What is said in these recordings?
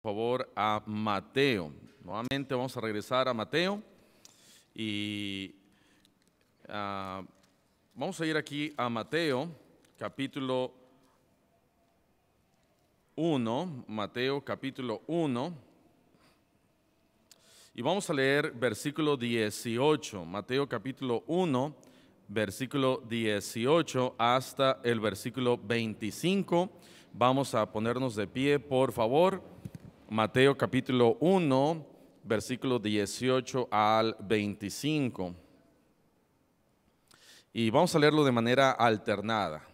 favor, a Mateo. Nuevamente vamos a regresar a Mateo y vamos a ir aquí a Mateo, capítulo 1, Mateo capítulo 1, y vamos a leer versículo 18, Mateo capítulo 1, versículo 18 hasta el versículo 25. Vamos a ponernos de pie, por favor. Mateo capítulo 1, versículo 18 al 25. Y vamos a leerlo de manera alternada.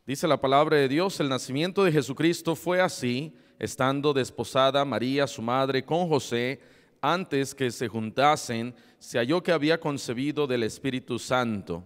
Dice la palabra de Dios: el nacimiento de Jesucristo fue así, estando desposada María, su madre, con José, antes que se juntasen, se halló que había concebido del Espíritu Santo.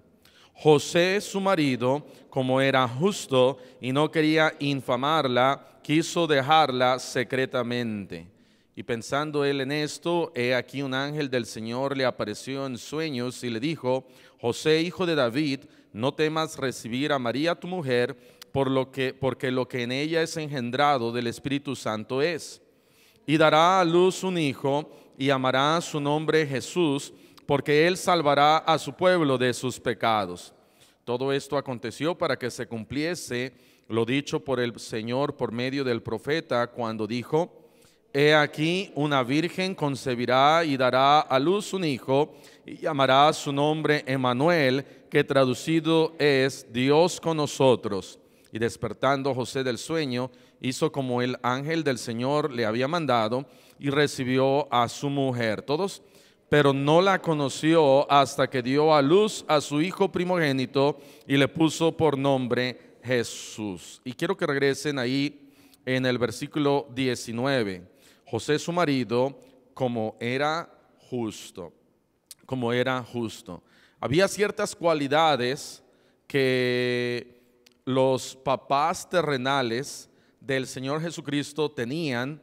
José, su marido, como era justo y no quería infamarla, quiso dejarla secretamente. Y pensando él en esto, he aquí un ángel del Señor le apareció en sueños y le dijo: José, hijo de David, no temas recibir a María tu mujer, porque lo que en ella es engendrado del Espíritu Santo es. Y dará a luz un hijo, y llamará su nombre Jesús, porque él salvará a su pueblo de sus pecados. Todo esto aconteció para que se cumpliese lo dicho por el Señor por medio del profeta, cuando dijo: he aquí una virgen concebirá y dará a luz un hijo, y llamará su nombre Emmanuel, que traducido es Dios con nosotros. Y despertando José del sueño, hizo como el ángel del Señor le había mandado, y recibió a su mujer. Todos, pero no la conoció hasta que dio a luz a su hijo primogénito y le puso por nombre Jesús. Y quiero que regresen ahí en el versículo 19. José, su marido, como era justo. Había ciertas cualidades que los papás terrenales del Señor Jesucristo tenían,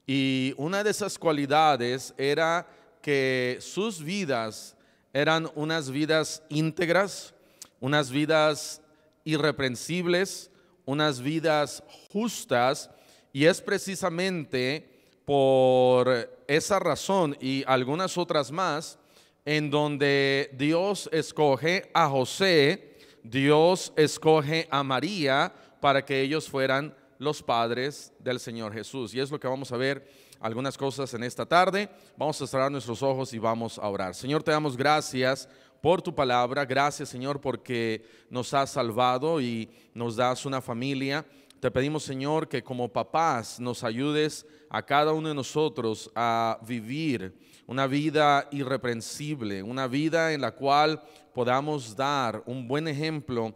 y una de esas cualidades era que sus vidas eran unas vidas íntegras, unas vidas irreprensibles, unas vidas justas, y es precisamente por esa razón y algunas otras más en donde Dios escoge a José, Dios escoge a María para que ellos fueran los padres del Señor Jesús. Y es lo que vamos a ver algunas cosas en esta tarde. Vamos a cerrar nuestros ojos y vamos a orar. Señor, te damos gracias por tu palabra. Gracias, Señor, porque nos has salvado y nos das una familia. Te pedimos, Señor, que como papás nos ayudes a cada uno de nosotros a vivir una vida irreprensible, una vida en la cual podamos dar un buen ejemplo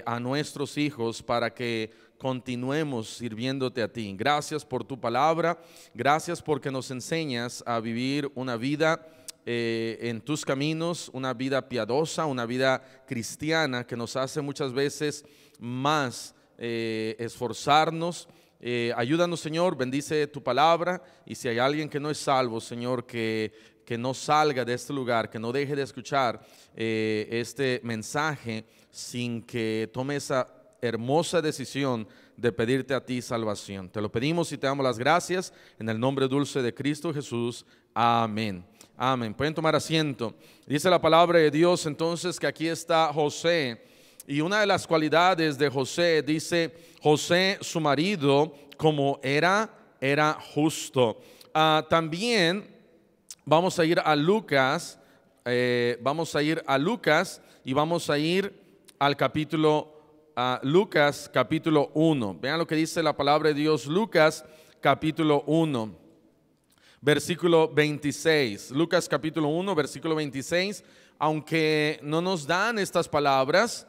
a nuestros hijos para que continuemos sirviéndote a ti. Gracias por tu palabra, gracias porque nos enseñas a vivir una vida en tus caminos, una vida piadosa, una vida cristiana que nos hace muchas veces más esforzarnos. Ayúdanos, Señor, bendice tu palabra, y si hay alguien que no es salvo, Señor, que no salga de este lugar, que no deje de escuchar este mensaje sin que tome esa hermosa decisión de pedirte a ti salvación. Te lo pedimos y te damos las gracias en el nombre dulce de Cristo Jesús. Amén. Amén. Pueden tomar asiento. Dice la palabra de Dios entonces que aquí está José, y una de las cualidades de José, dice: José, su marido, como era justo. También vamos a ir a Lucas, y vamos a ir al capítulo Lucas capítulo 1. Vean lo que dice la palabra de Dios. Lucas capítulo 1, versículo 26. Lucas capítulo 1, versículo 26. Aunque no nos dan estas palabras,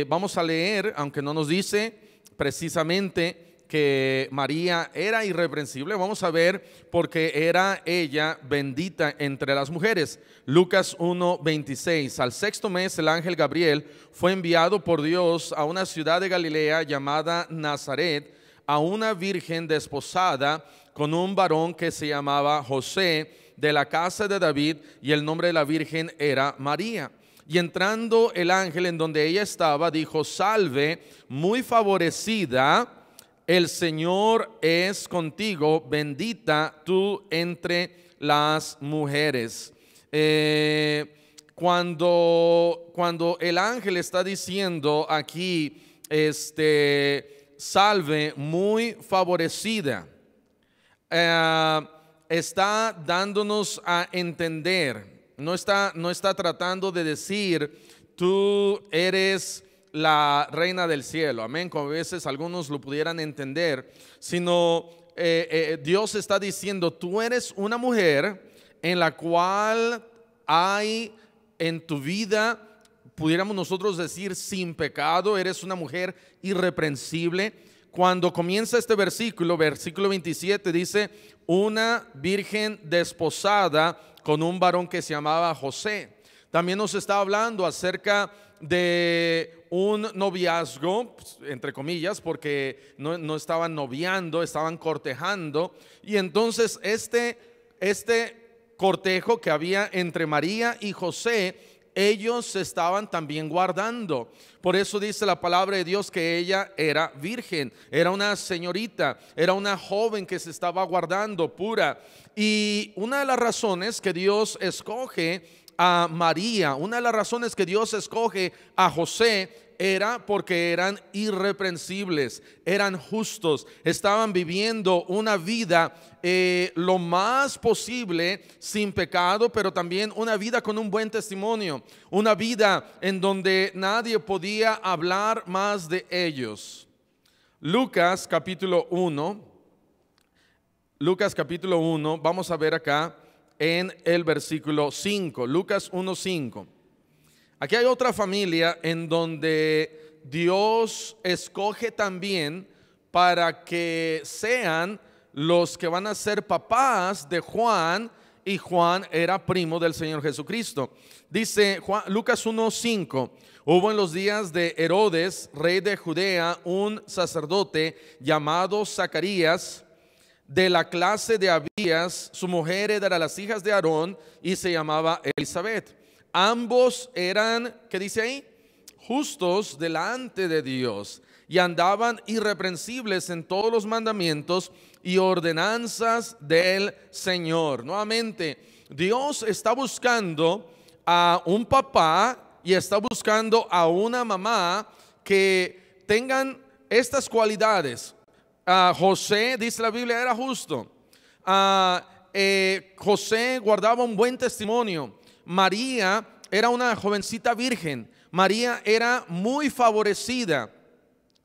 vamos a leer, aunque no nos dice precisamente que María era irreprensible, vamos a ver porque era ella bendita entre las mujeres. Lucas 1:26. Al sexto mes el ángel Gabriel fue enviado por Dios a una ciudad de Galilea llamada Nazaret, a una virgen desposada con un varón que se llamaba José, de la casa de David, y el nombre de la virgen era María. Y entrando el ángel en donde ella estaba, dijo: salve, muy favorecida, el Señor es contigo, bendita tú entre las mujeres. Cuando el ángel está diciendo aquí, salve muy favorecida, está dándonos a entender, no está tratando de decir tú eres la reina del cielo, amén, como a veces algunos lo pudieran entender, sino Dios está diciendo tú eres una mujer en la cual hay en tu vida, pudiéramos nosotros decir, sin pecado, eres una mujer irreprensible. Cuando comienza este versículo 27 dice, una virgen desposada con un varón que se llamaba José. También nos está hablando acerca de un noviazgo, entre comillas, porque no estaban noviando, estaban cortejando. Y entonces este cortejo que había entre María y José, ellos se estaban también guardando. Por eso dice la palabra de Dios que ella era virgen, era una señorita, era una joven que se estaba guardando pura. Y una de las razones que Dios escoge a María, una de las razones que Dios escoge a José, era porque eran irreprensibles, eran justos, estaban viviendo una vida lo más posible sin pecado, pero también una vida con un buen testimonio, una vida en donde nadie podía hablar más de ellos. Lucas capítulo 1, vamos a ver acá en el versículo 5, Lucas 1:5. Aquí hay otra familia en donde Dios escoge también para que sean los que van a ser papás de Juan, y Juan era primo del Señor Jesucristo. Dice Lucas 1:5, hubo en los días de Herodes, rey de Judea, un sacerdote llamado Zacarías, de la clase de Abías, su mujer era de las hijas de Aarón y se llamaba Elizabeth. Ambos eran, ¿qué dice ahí? Justos delante de Dios y andaban irreprensibles en todos los mandamientos y ordenanzas del Señor. Nuevamente, Dios está buscando a un papá y está buscando a una mamá que tengan estas cualidades. José, dice la Biblia, era justo. José guardaba un buen testimonio. María era una jovencita virgen. María era muy favorecida.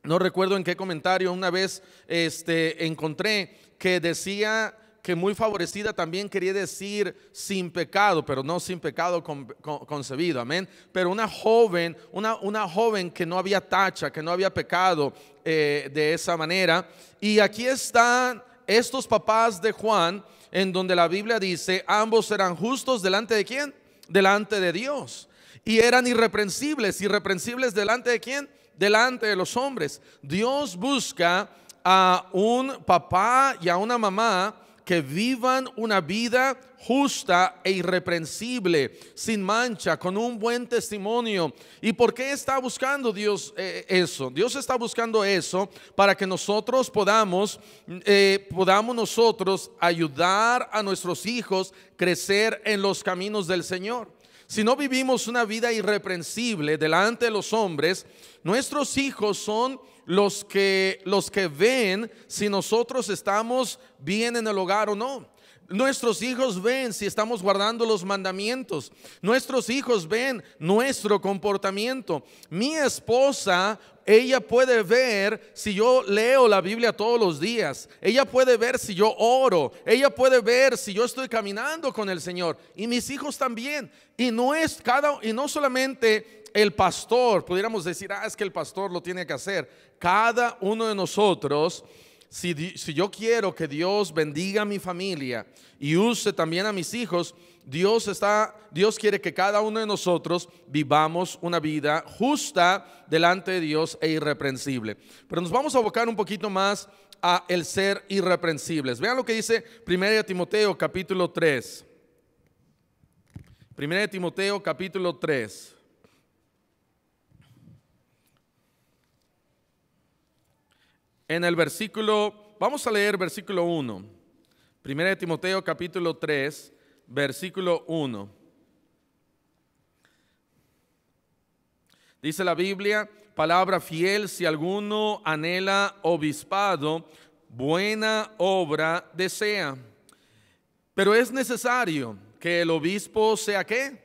No recuerdo en qué comentario una vez encontré que decía que muy favorecida también quería decir sin pecado, pero no sin pecado concebido, amén. Pero una joven que no había tacha, que no había pecado de esa manera. Y aquí están estos papás de Juan, en donde la Biblia dice, ambos eran justos delante de ¿quién? Delante de Dios. Y eran irreprensibles delante de ¿quién? Delante de los hombres. Dios busca a un papá y a una mamá que vivan una vida justa e irreprensible, sin mancha, con un buen testimonio. ¿Y por qué está buscando Dios eso? Dios está buscando eso para que nosotros podamos nosotros ayudar a nuestros hijos crecer en los caminos del Señor. Si no vivimos una vida irreprensible delante de los hombres, nuestros hijos son los que ven si nosotros estamos bien en el hogar o no. Nuestros hijos ven si estamos guardando los mandamientos. Nuestros hijos ven nuestro comportamiento. Mi esposa, ella puede ver si yo leo la Biblia todos los días. Ella puede ver si yo oro. Ella puede ver si yo estoy caminando con el Señor. Y mis hijos también. Y no solamente el pastor, pudiéramos decir, es que el pastor lo tiene que hacer. Cada uno de nosotros, si yo quiero que Dios bendiga a mi familia y use también a mis hijos, Dios quiere que cada uno de nosotros vivamos una vida justa delante de Dios e irreprensible. Pero nos vamos a abocar un poquito más a el ser irreprensibles. Vean lo que dice 1 Timoteo capítulo 3. 1 Timoteo capítulo 3. en el versículo, vamos a leer versículo 1. Primera de Timoteo capítulo 3, versículo 1. Dice la Biblia, palabra fiel: si alguno anhela obispado, buena obra desea. Pero es necesario que el obispo sea ¿qué?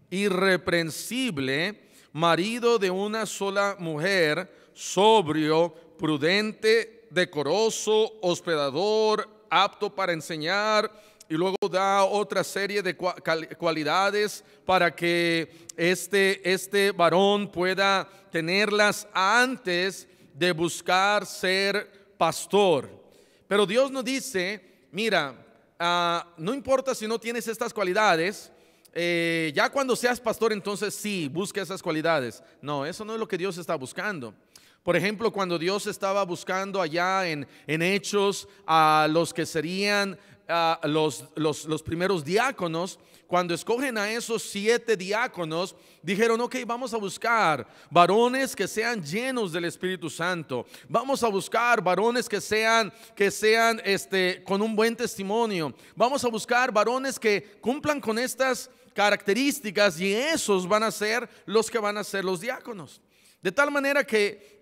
Irreprensible, marido de una sola mujer, sobrio, prudente, decoroso, hospedador, apto para enseñar. Y luego da otra serie de cualidades para que este varón pueda tenerlas antes de buscar ser pastor. Pero Dios nos dice, mira, no importa si no tienes estas cualidades, ya cuando seas pastor entonces sí, busca esas cualidades. No, eso no es lo que Dios está buscando. Por ejemplo, cuando Dios estaba buscando allá en Hechos a los que serían los primeros diáconos, cuando escogen a esos 7 diáconos, dijeron: ok, vamos a buscar varones que sean llenos del Espíritu Santo. Vamos a buscar varones que sean con un buen testimonio. Vamos a buscar varones que cumplan con estas características, y esos van a ser los que van a ser los diáconos. De tal manera que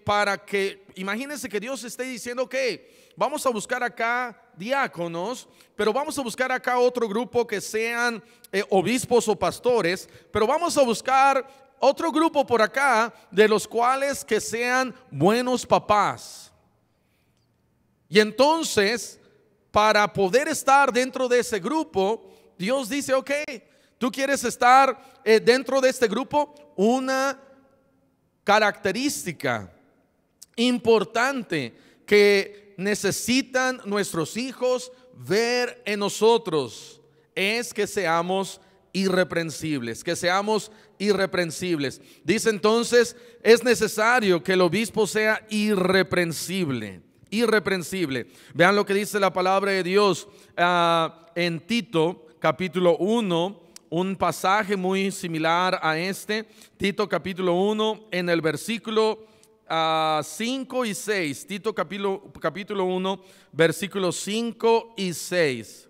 para que, imagínense que Dios esté diciendo: ok, vamos a buscar acá diáconos, pero vamos a buscar acá otro grupo que sean obispos o pastores, pero vamos a buscar otro grupo por acá de los cuales que sean buenos papás. Y entonces, para poder estar dentro de ese grupo, Dios dice: ok, tú quieres estar dentro de este grupo. Una característica importante que necesitan nuestros hijos ver en nosotros es que seamos irreprensibles, que seamos irreprensibles. Dice entonces, es necesario que el obispo sea irreprensible, irreprensible. Vean lo que dice la palabra de Dios en Tito capítulo 1. Un pasaje muy similar a este, Tito capítulo 1, en el versículo 5 y 6. Tito capítulo 1, versículos 5 y 6.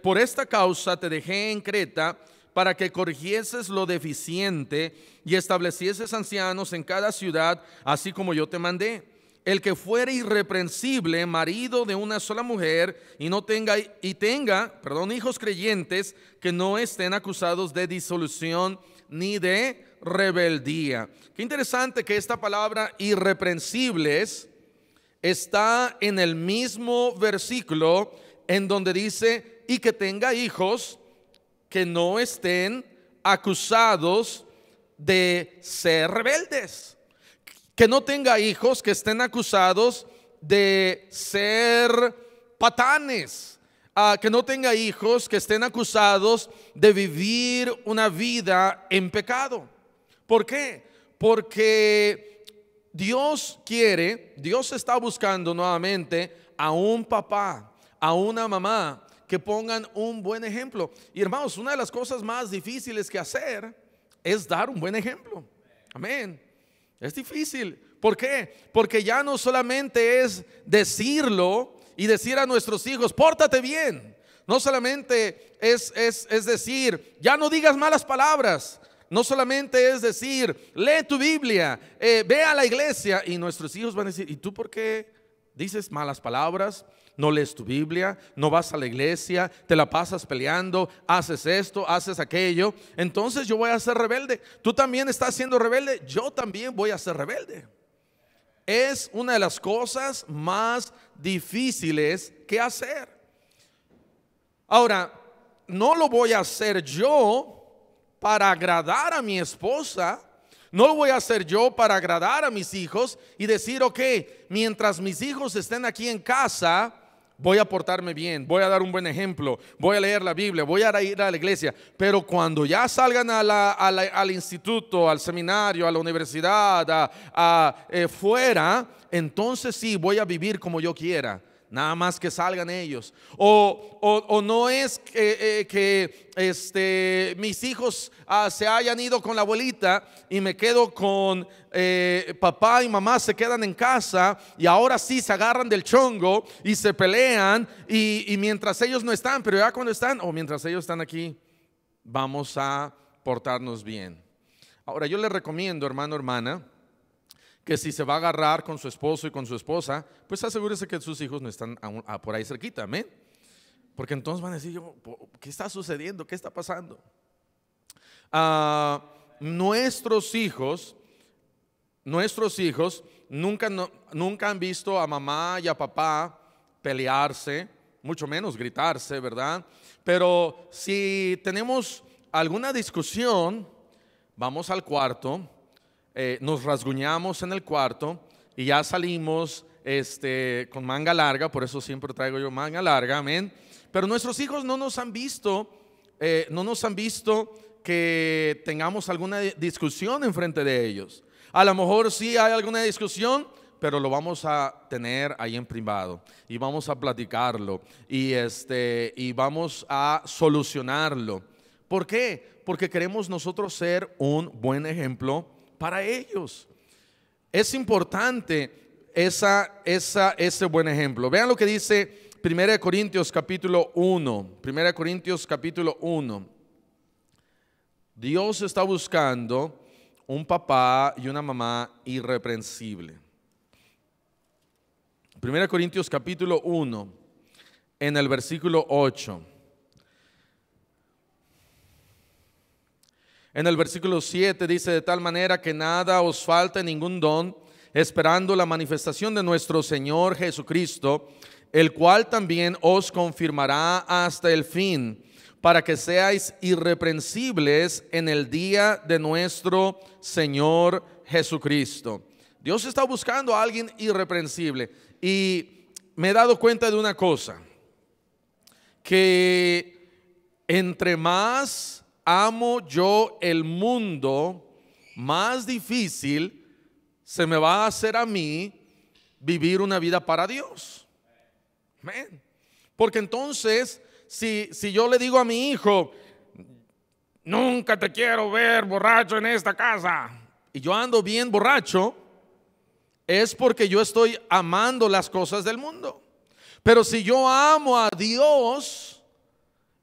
Por esta causa te dejé en Creta, para que corrigieses lo deficiente y establecieses ancianos en cada ciudad, así como yo te mandé. El que fuere irreprensible, marido de una sola mujer, y tenga hijos creyentes, que no estén acusados de disolución ni de rebeldía. Qué interesante que esta palabra irreprensibles está en el mismo versículo en donde dice: y que tenga hijos que no estén acusados de ser rebeldes. Que no tenga hijos que estén acusados de ser patanes. Que no tenga hijos que estén acusados de vivir una vida en pecado. ¿Por qué? Porque Dios está buscando nuevamente a un papá, a una mamá que pongan un buen ejemplo. Y hermanos, una de las cosas más difíciles que hacer es dar un buen ejemplo. Amén. Es difícil. ¿Por qué? Porque ya no solamente es decirlo y decir a nuestros hijos: pórtate bien. No solamente es decir: ya no digas malas palabras. No solamente es decir: lee tu Biblia, ve a la iglesia. Y nuestros hijos van a decir: ¿y tú por qué dices malas palabras? No lees tu Biblia, no vas a la iglesia, te la pasas peleando, haces esto, haces aquello. Entonces yo voy a ser rebelde. Tú también estás siendo rebelde, yo también voy a ser rebelde. Es una de las cosas más difíciles que hacer. Ahora, no lo voy a hacer yo para agradar a mi esposa. No lo voy a hacer yo para agradar a mis hijos y decir: ok, mientras mis hijos estén aquí en casa, voy a portarme bien, voy a dar un buen ejemplo, voy a leer la Biblia, voy a ir a la iglesia. Pero cuando ya salgan al instituto, al seminario, a la universidad, fuera, entonces sí, voy a vivir como yo quiera. nada más que salgan ellos. O no es que mis hijos se hayan ido con la abuelita y me quedo con papá y mamá, se quedan en casa y ahora sí se agarran del chongo y se pelean y mientras ellos no están, pero ya cuando están o mientras ellos están aquí, vamos a portarnos bien. Ahora yo le recomiendo, hermano, hermana, que si se va a agarrar con su esposo y con su esposa, pues asegúrese que sus hijos no están por ahí cerquita, amén. Porque entonces van a decir, ¿qué está sucediendo? ¿Qué está pasando? Nuestros hijos nunca han visto a mamá y a papá pelearse, mucho menos gritarse, ¿verdad? Pero si tenemos alguna discusión, vamos al cuarto, nos rasguñamos en el cuarto y ya salimos con manga larga, por eso siempre traigo yo manga larga, amén. Pero nuestros hijos no nos han visto que tengamos alguna discusión enfrente de ellos. A lo mejor sí hay alguna discusión, pero lo vamos a tener ahí en privado y vamos a platicarlo y vamos a solucionarlo. ¿Por qué? Porque queremos nosotros ser un buen ejemplo para ellos. Es importante ese buen ejemplo. Vean lo que dice 1 Corintios capítulo 1. 1 Corintios capítulo 1. Dios está buscando un papá y una mamá irreprensible. 1 Corintios capítulo 1, en el versículo 8. En el versículo 7 dice: de tal manera que nada os falte ningún don, esperando la manifestación de nuestro Señor Jesucristo, el cual también os confirmará hasta el fin, para que seáis irreprensibles en el día de nuestro Señor Jesucristo. Dios está buscando a alguien irreprensible. Y me he dado cuenta de una cosa, que entre más amo yo el mundo, más difícil se me va a hacer a mí vivir una vida para Dios. Amén. Porque entonces, si yo le digo a mi hijo, nunca te quiero ver borracho en esta casa, y yo ando bien borracho, es porque yo estoy amando las cosas del mundo. Pero si yo amo a Dios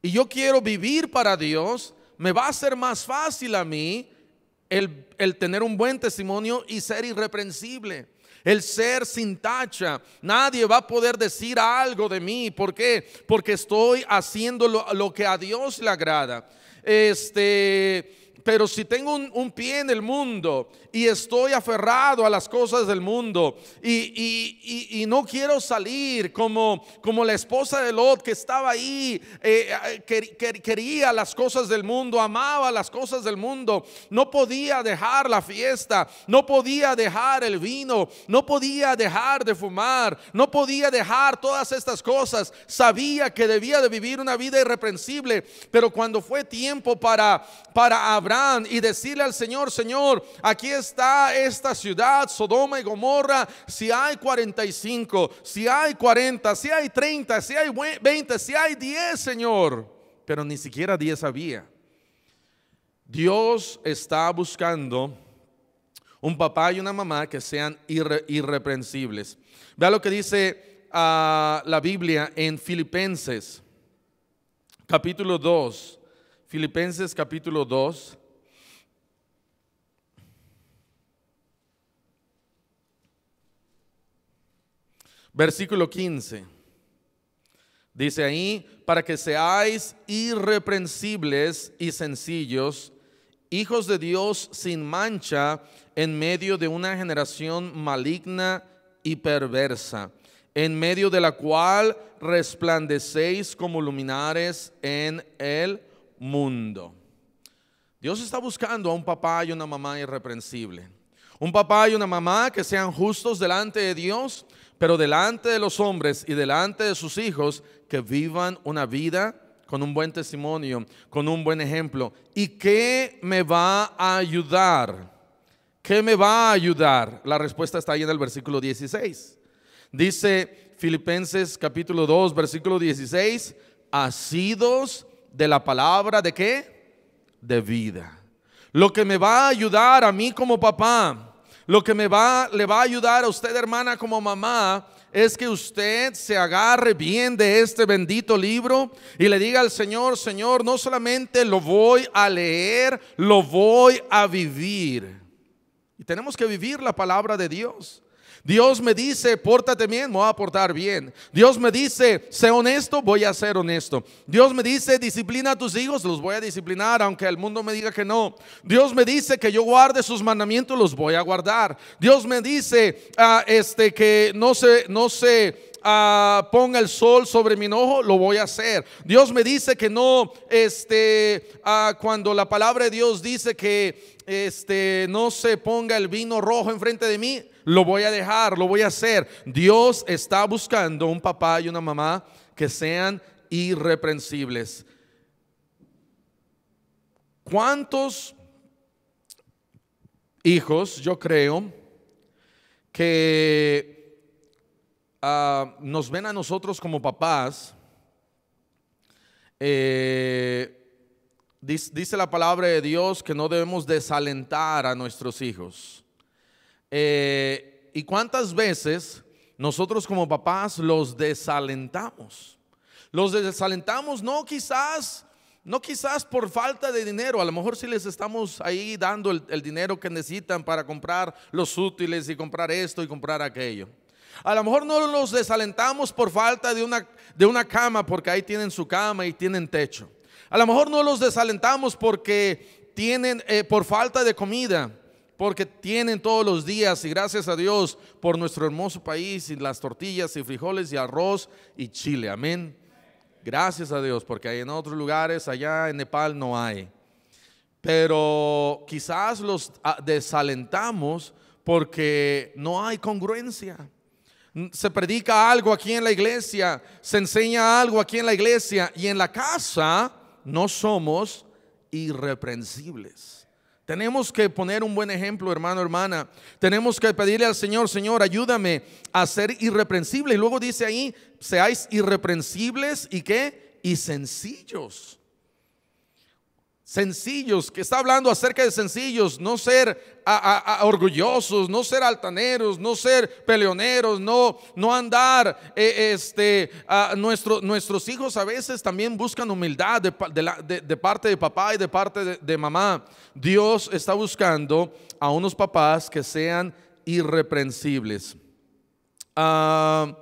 y yo quiero vivir para Dios, me va a ser más fácil a mí el tener un buen testimonio y ser irreprensible, el ser sin tacha. Nadie va a poder decir algo de mí. ¿Por qué? Porque estoy haciendo lo que a Dios le agrada. Pero si tengo un pie en el mundo y estoy aferrado a las cosas del mundo y no quiero salir como la esposa de Lot, que estaba ahí, quería las cosas del mundo, amaba las cosas del mundo, no podía dejar la fiesta, no podía dejar el vino, no podía dejar de fumar, no podía dejar todas estas cosas. Sabía que debía de vivir una vida irreprensible, pero cuando fue tiempo para Abraham y decirle al Señor: Señor, aquí está esta ciudad, Sodoma y Gomorra, si hay 45, si hay 40, si hay 30, si hay 20, si hay 10, Señor, pero ni siquiera 10 había. Dios está buscando un papá y una mamá que sean irreprensibles. Vea lo que dice la Biblia en Filipenses capítulo 2. Filipenses capítulo 2. Versículo 15. Dice ahí: para que seáis irreprensibles y sencillos, hijos de Dios sin mancha, en medio de una generación maligna y perversa, en medio de la cual resplandecéis como luminares en el mundo. Dios está buscando a un papá y una mamá irreprensible, un papá y una mamá que sean justos delante de Dios, pero delante de los hombres y delante de sus hijos, que vivan una vida con un buen testimonio, con un buen ejemplo. ¿Y qué me va a ayudar? ¿Qué me va a ayudar? La respuesta está ahí en el versículo 16. Dice Filipenses capítulo 2, versículo 16, asidos de la palabra ¿de qué? De vida. Lo que me va a ayudar a mí como papá, lo que le va a ayudar a usted, hermana, como mamá, es que usted se agarre bien de este bendito libro y le diga al Señor: Señor, no solamente lo voy a leer, lo voy a vivir. Y tenemos que vivir la palabra de Dios. Dios me dice: pórtate bien, me voy a portar bien. Dios me dice: sé honesto, voy a ser honesto. Dios me dice: disciplina a tus hijos, los voy a disciplinar aunque el mundo me diga que no. Dios me dice que yo guarde sus mandamientos, los voy a guardar. Dios me dice que no se ponga el sol sobre mi enojo, lo voy a hacer. Dios me dice que no, cuando la palabra de Dios dice que no se ponga el vino rojo enfrente de mí, lo voy a dejar, lo voy a hacer. Dios está buscando un papá y una mamá que sean irreprensibles. ¿Cuántos hijos, yo creo, que nos ven a nosotros como papás? Dice la palabra de Dios que no debemos desalentar a nuestros hijos. ¿Y cuántas veces nosotros como papás los desalentamos? Los desalentamos no quizás por falta de dinero. A lo mejor sí les estamos ahí dando el dinero que necesitan para comprar los útiles y comprar esto y comprar aquello. A lo mejor no los desalentamos por falta de una cama, porque ahí tienen su cama y tienen techo. A lo mejor no los desalentamos porque tienen por falta de comida, porque tienen todos los días, y gracias a Dios por nuestro hermoso país, y las tortillas y frijoles y arroz y chile, amén. Gracias a Dios, porque hay en otros lugares, allá en Nepal no hay. Pero quizás los desalentamos porque no hay congruencia. Se predica algo aquí en la iglesia, se enseña algo aquí en la iglesia, y en la casa no somos irreprensibles. Tenemos que poner un buen ejemplo, hermano, hermana. Tenemos que pedirle al Señor: Señor, ayúdame a ser irreprensible. Y luego dice ahí: seáis irreprensibles y ¿qué? Y sencillos. Sencillos, que está hablando acerca de sencillos, no ser orgullosos, no ser altaneros, no ser peleoneros, no andar. Nuestros hijos a veces también buscan humildad de parte de papá y de parte de mamá. Dios está buscando a unos papás que sean irreprensibles. Vean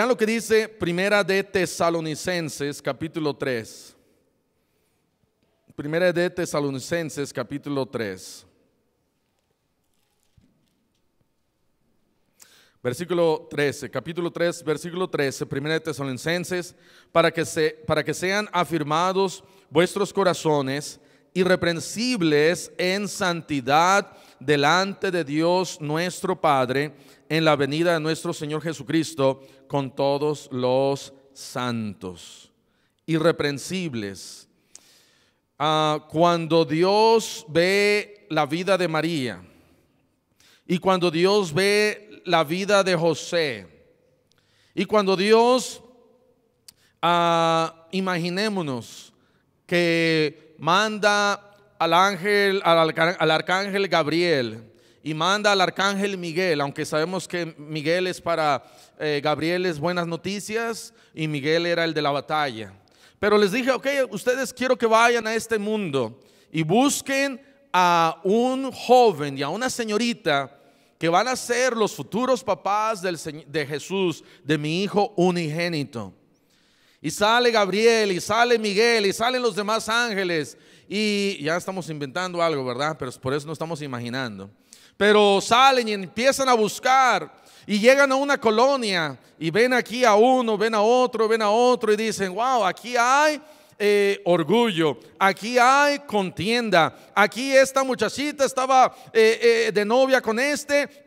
lo que dice Primera de Tesalonicenses capítulo 3. Primera de Tesalonicenses capítulo 3. Versículo 13, capítulo 3, versículo 13, Primera de Tesalonicenses, para que sean afirmados vuestros corazones irreprensibles en santidad delante de Dios nuestro Padre, en la venida de nuestro Señor Jesucristo con todos los santos. Irreprensibles. Cuando Dios ve la vida de María y cuando Dios ve la vida de José, y cuando Dios, imaginémonos que manda al arcángel Gabriel y manda al arcángel Miguel, aunque sabemos que Miguel es para Gabriel es buenas noticias y Miguel era el de la batalla. Pero les dije: ok, ustedes quiero que vayan a este mundo y busquen a un joven y a una señorita que van a ser los futuros papás de Jesús, de mi hijo unigénito. Y sale Gabriel, y sale Miguel, y salen los demás ángeles. Y ya estamos inventando algo, ¿verdad? Pero por eso no estamos imaginando. Pero salen y empiezan a buscar. Y llegan a una colonia y ven aquí a uno, ven a otro y dicen: wow, aquí hay orgullo, aquí hay contienda, aquí esta muchachita estaba de novia con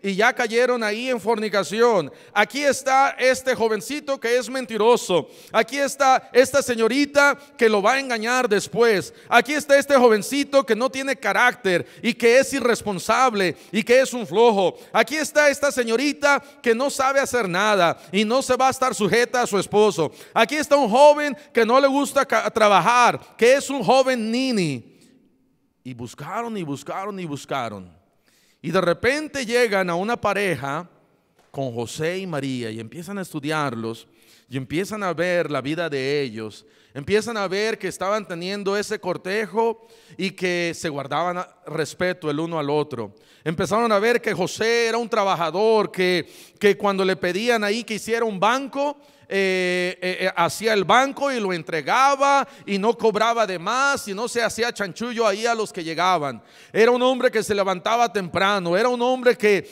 y ya cayeron ahí en fornicación, aquí está este jovencito que es mentiroso, aquí está esta señorita que lo va a engañar después, aquí está este jovencito que no tiene carácter y que es irresponsable y que es un flojo, aquí está esta señorita que no sabe hacer nada y no se va a estar sujeta a su esposo, aquí está un joven que no le gusta trabajar, que es un joven nini. Y buscaron y buscaron y buscaron, y de repente llegan a una pareja con José y María y empiezan a estudiarlos y empiezan a ver la vida de ellos, empiezan a ver que estaban teniendo ese cortejo y que se guardaban respeto el uno al otro. Empezaron a ver que José era un trabajador, que cuando le pedían ahí que hiciera un banco, hacía el banco y lo entregaba y no cobraba de más y no se hacía chanchullo ahí a los que llegaban. Era un hombre que se levantaba temprano, era un hombre que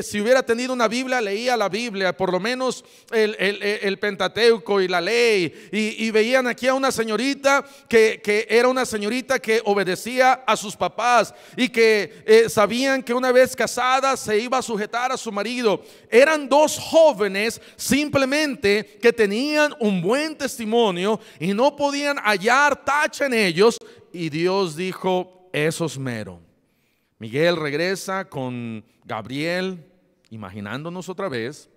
si hubiera tenido una Biblia, leía la Biblia, por lo menos el Pentateuco y la ley, y veían aquí a una señorita que era una señorita que obedecía a sus papás y que sabían que una vez casada se iba a sujetar a su marido. Eran dos jóvenes simplemente que tenían un buen testimonio y no podían hallar tacha en ellos, y Dios dijo: eso es mero. Miguel regresa con Gabriel, imaginándonos otra vez,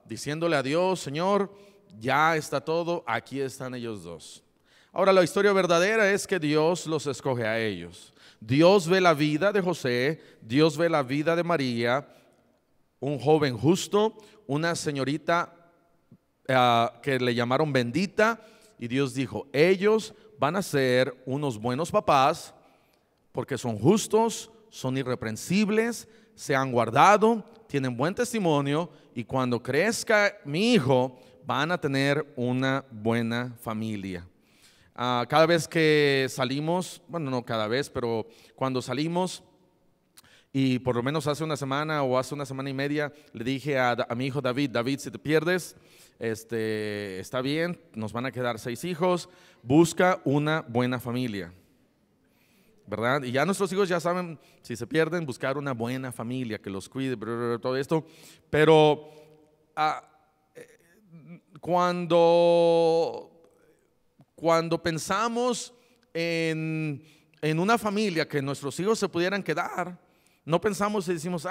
diciéndole a Dios: Señor, ya está todo, aquí están ellos dos. Ahora, la historia verdadera es que Dios los escoge a ellos. Dios ve la vida de José, Dios ve la vida de María, un joven justo, una señorita que le llamaron bendita, y Dios dijo: ellos van a ser unos buenos papás porque son justos, son irreprensibles, se han guardado, tienen buen testimonio, y cuando crezca mi hijo van a tener una buena familia. Cada vez que salimos, bueno, no cada vez, pero cuando salimos, y por lo menos hace una semana o hace una semana y media, le dije a mi hijo David: David, si te pierdes, está bien, nos van a quedar 6 hijos, busca una buena familia, ¿verdad? Y ya nuestros hijos ya saben, si se pierden, buscar una buena familia que los cuide, todo esto. Pero cuando pensamos en una familia que nuestros hijos se pudieran quedar, no pensamos y decimos: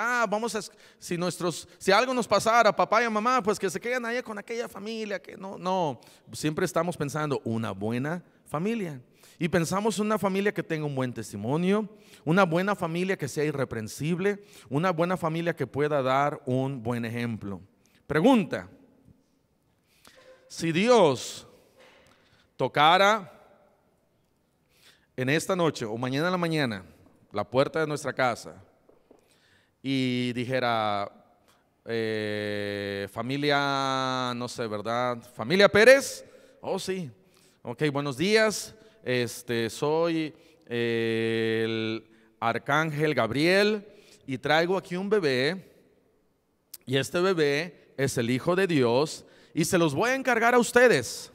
si algo nos pasara, papá y mamá, pues que se queden allá con aquella familia, que no, siempre estamos pensando una buena familia. Y pensamos en una familia que tenga un buen testimonio, una buena familia que sea irreprensible, una buena familia que pueda dar un buen ejemplo. Pregunta: si Dios tocara en esta noche o mañana en la mañana la puerta de nuestra casa y dijera: familia, no sé, ¿verdad? Familia Pérez. Oh, sí. Ok, buenos días. Soy el arcángel Gabriel y traigo aquí un bebé, y este bebé es el Hijo de Dios y se los voy a encargar a ustedes.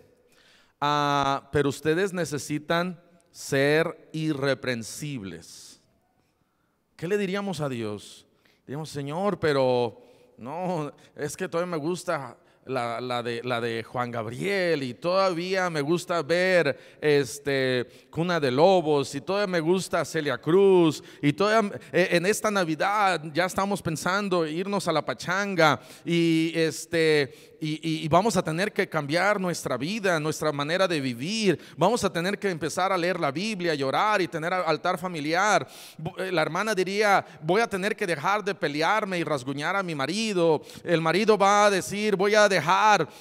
Pero ustedes necesitan ser irreprensibles. ¿Qué le diríamos a Dios? Diríamos: Señor, pero no, es que todavía me gusta la de Juan Gabriel, y todavía me gusta ver Cuna de Lobos, y todavía me gusta Celia Cruz, y todavía en esta Navidad ya estamos pensando irnos a la pachanga, y vamos a tener que cambiar nuestra vida, nuestra manera de vivir. Vamos a tener que empezar a leer la Biblia y orar y tener altar familiar. La hermana diría: voy a tener que dejar de pelearme y rasguñar a mi marido. El marido va a decir: voy a dejar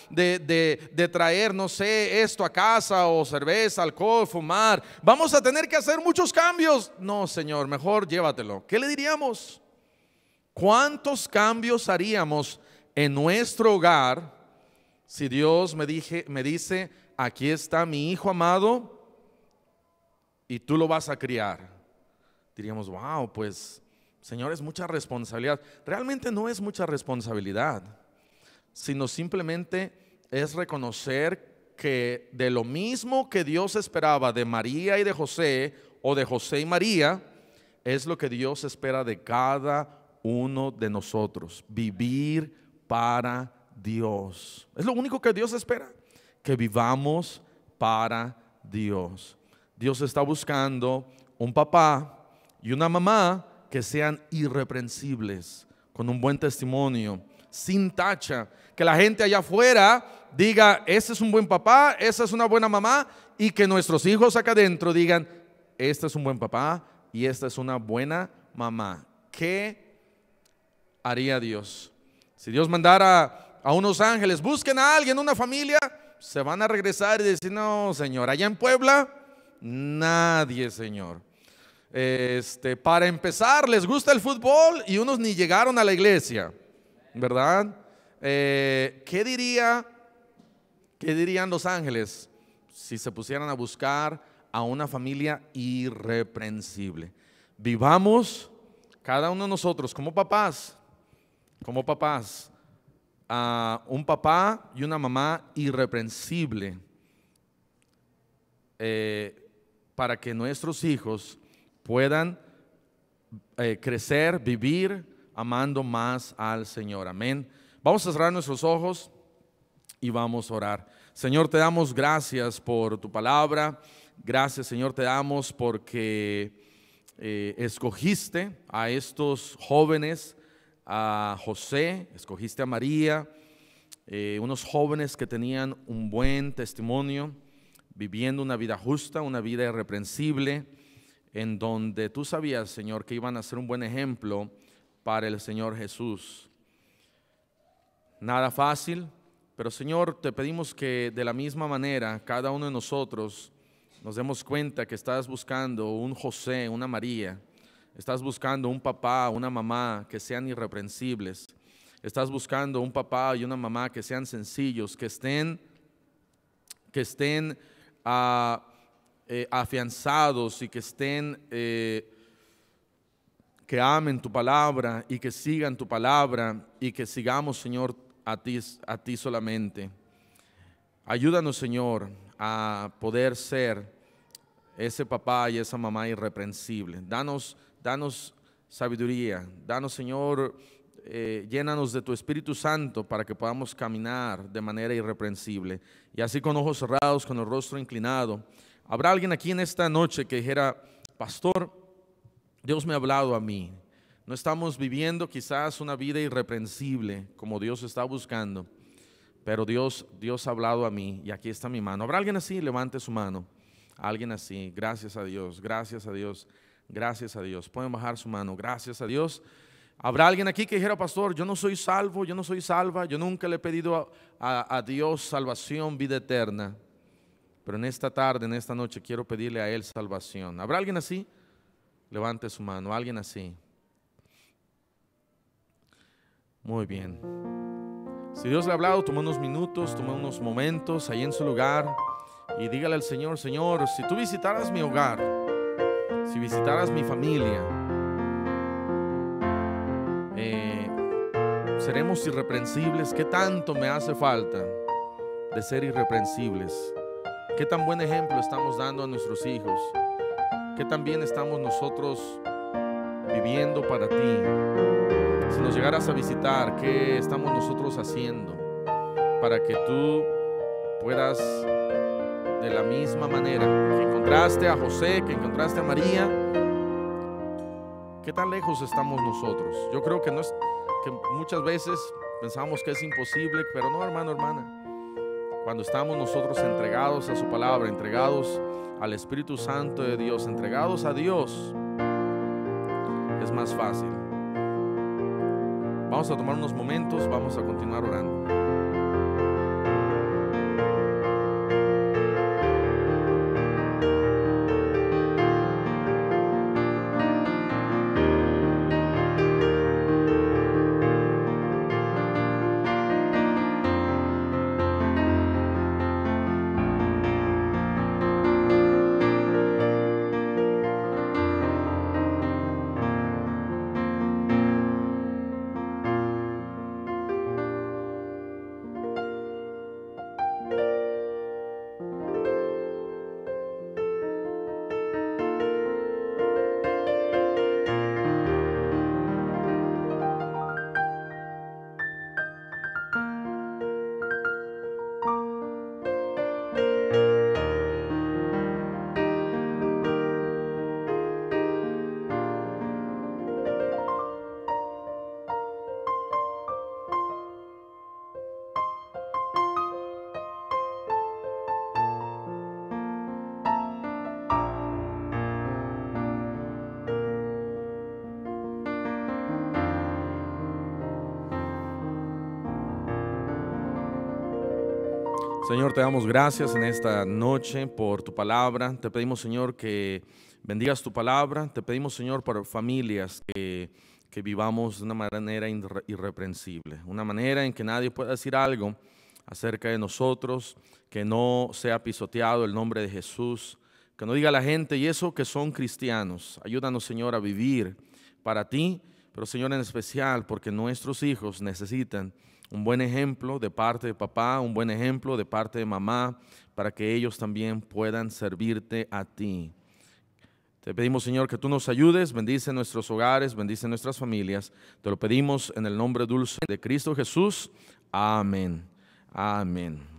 de traer, no sé, esto a casa, o cerveza, alcohol, fumar. Vamos a tener que hacer muchos cambios. No, Señor, mejor llévatelo. ¿Qué le diríamos? ¿Cuántos cambios haríamos en nuestro hogar si Dios me dice: aquí está mi hijo amado y tú lo vas a criar? Diríamos: wow, pues Señor, es mucha responsabilidad. Realmente no es mucha responsabilidad, sino simplemente es reconocer que de lo mismo que Dios esperaba de María y de José, o de José y María, es lo que Dios espera de cada uno de nosotros: vivir para Dios. Es lo único que Dios espera, que vivamos para Dios. Dios está buscando un papá y una mamá que sean irreprensibles, con un buen testimonio, sin tacha, que la gente allá afuera diga: ese es un buen papá, esa es una buena mamá, y que nuestros hijos acá adentro digan: este es un buen papá y esta es una buena mamá. ¿Qué haría Dios? Si Dios mandara a unos ángeles: busquen a alguien, una familia, se van a regresar y decir: no, Señor, allá en Puebla nadie, Señor. Para empezar, les gusta el fútbol y unos ni llegaron a la iglesia, ¿verdad? ¿Qué dirían los ángeles si se pusieran a buscar a una familia irreprensible? Vivamos cada uno de nosotros como papás, a un papá y una mamá irreprensible, para que nuestros hijos puedan crecer, vivir amando más al Señor. Amén. Vamos a cerrar nuestros ojos y vamos a orar. Señor, te damos gracias por tu palabra. Gracias, Señor, te damos porque escogiste a estos jóvenes, a José, escogiste a María, unos jóvenes que tenían un buen testimonio, viviendo una vida justa, una vida irreprensible, en donde tú sabías, Señor, que iban a ser un buen ejemplo para el Señor Jesús. Nada fácil, pero Señor, te pedimos que de la misma manera cada uno de nosotros nos demos cuenta que estás buscando un José, una María. Estás buscando un papá, una mamá que sean irreprensibles. Estás buscando un papá y una mamá que sean sencillos, que estén afianzados y que que amen tu palabra y que sigan tu palabra y que sigamos, Señor, a ti solamente. Ayúdanos, Señor, a poder ser ese papá y esa mamá irreprensible. Danos sabiduría. Danos, Señor, llénanos de tu Espíritu Santo para que podamos caminar de manera irreprensible. Y así, con ojos cerrados, con el rostro inclinado, habrá alguien aquí en esta noche que dijera: pastor, Dios me ha hablado a mí. No estamos viviendo quizás una vida irreprensible como Dios está buscando, pero Dios ha hablado a mí y aquí está mi mano. ¿Habrá alguien así? Levante su mano. Alguien así. Gracias a Dios, gracias a Dios, gracias a Dios. Pueden bajar su mano. Gracias a Dios. ¿Habrá alguien aquí que dijera: pastor, yo no soy salvo, yo no soy salva, yo nunca le he pedido a Dios salvación, vida eterna, pero en esta tarde, en esta noche, quiero pedirle a Él salvación? ¿Habrá alguien así? Levante su mano. Alguien así. Muy bien. Si Dios le ha hablado, tome unos minutos, tome unos momentos ahí en su lugar y dígale al Señor: Señor, si tú visitaras mi hogar, si visitaras mi familia, seremos irreprensibles. ¿Qué tanto me hace falta de ser irreprensibles? ¿Qué tan buen ejemplo estamos dando a nuestros hijos? ¿Qué tan bien estamos nosotros viviendo para ti? Si nos llegaras a visitar, ¿qué estamos nosotros haciendo para que tú puedas, de la misma manera que encontraste a José, que encontraste a María, qué tan lejos estamos nosotros? Yo creo que que muchas veces pensamos que es imposible, pero no, hermano, hermana. Cuando estamos nosotros entregados a su palabra, entregados al Espíritu Santo de Dios, entregados a Dios, es más fácil. Vamos a tomar unos momentos, vamos a continuar orando. Señor, te damos gracias en esta noche por tu palabra. Te pedimos, Señor, que bendigas tu palabra. Te pedimos, Señor, por familias que vivamos de una manera irreprensible, una manera en que nadie pueda decir algo acerca de nosotros, que no sea pisoteado el nombre de Jesús, que no diga la gente, y eso que son cristianos. Ayúdanos, Señor, a vivir para ti, pero, Señor, en especial porque nuestros hijos necesitan un buen ejemplo de parte de papá, un buen ejemplo de parte de mamá, para que ellos también puedan servirte a ti. Te pedimos, Señor, que tú nos ayudes, bendice nuestros hogares, bendice nuestras familias. Te lo pedimos en el nombre dulce de Cristo Jesús. Amén. Amén.